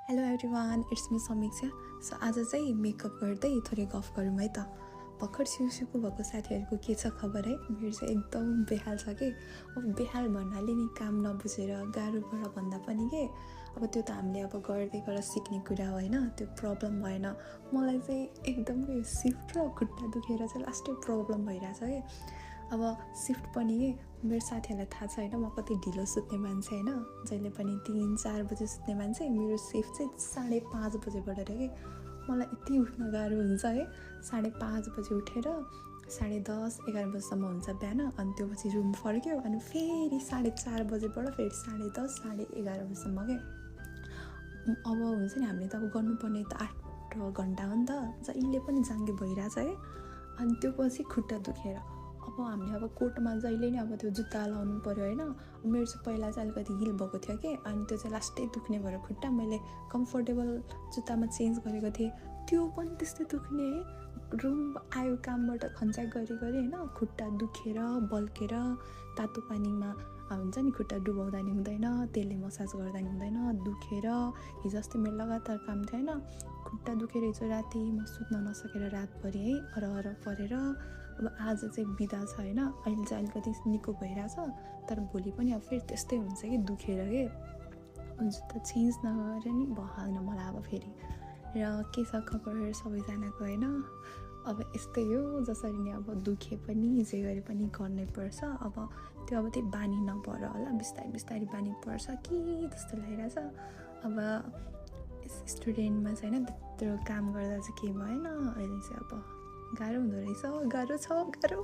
Hello everyone, it's me Samiksha. So आज चाहिँ makeup गर्दै थोरै गफ गरौँ है त। भर्खर सिउसिउको भएको साथीहरूको के छ खबर है? मेरो चाहिँ एकदम बेहाल छ कि। अब बेहाल भन्नाले नि काम नबुझेर गाह्रोबाट भन्दा पनि के, अब त्यो त हामीले अब गर्दै गरेर सिक्ने कुरा हो होइन, त्यो प्रब्लम भएन। मलाई चाहिँ एकदमै सिफ्ट र खुट्टा दुखेर चाहिँ लास्टै प्रब्लम भइरहेछ कि। अब सिफ्ट पनि मेरो साथीहरूलाई थाहा छ होइन, म कति ढिलो सुत्ने मान्छे होइन, जहिले पनि 3-4 बजे सुत्ने मान्छे। मेरो सिफ्ट चाहिँ 5:30 बजेबाट अरे कि। मलाई यति उठ्न गाह्रो हुन्छ है। 5:30 बजे उठेर 10:30-11 बजीसम्म हुन्छ बिहान, अनि त्यो पछि रुम फर्क्यो, अनि फेरि 4:30 बजेबाट फेरि 10:30-11 बजीसम्म के। अब हुन्छ नि, हामीले त अब गर्नुपर्ने त 8 घन्टा हो नि त, जहिले पनि जाङ्गे भइरहेछ है। अनि त्यो पछि खुट्टा दुखेर अब हामीले अब कोर्टमा जहिले नै अब त्यो जुत्ता लाउनु पऱ्यो होइन। मेरो चाहिँ पहिला चाहिँ अलिकति हिल भएको थियो कि, अनि त्यो चाहिँ लास्टै दुख्ने भएर खुट्टा मैले कम्फोर्टेबल जुत्तामा चेन्ज गरेको थिएँ, त्यो पनि त्यस्तै दुख्ने है। रुम आयो कामबाट खन्चाक गरी होइन, खुट्टा दुखेर बल्केर तातो पानीमा हुन्छ नि, खुट्टा डुबाउँदा नि हुँदैन, त्यसले मसाज गर्दा नि हुँदैन, दुखेर। हिजो अस्ति मेरो लगातार काम थियो होइन, खुट्टा दुखेर हिजो राति म सुत्न नसकेर रातभरि है हर परेर। अब आज चाहिँ बिदा छ होइन, अहिले चाहिँ अलिकति निको भइरहेछ, तर भोलि पनि अब फेरि त्यस्तै हुन्छ कि दुखेर के। जुत्ता चेन्ज नगरेर नि भएन मलाई अब फेरि। र के छ खबर सबैजनाको होइन, अब यस्तै हो। जसरी नै अब दुखे पनि जे गरे पनि गर्नै पर्छ। अब त्यो अब त्यही बानी नपर होला, बिस्तारै बिस्तारै बानी पर्छ कि जस्तो लागिरहेछ। अब स्टुडेन्टमा चाहिँ होइन त्यत्रो काम गर्दा चाहिँ केही भएन, अहिले चाहिँ अब गाह्रो हुँदो रहेछ, गाह्रो छ गाह्रो।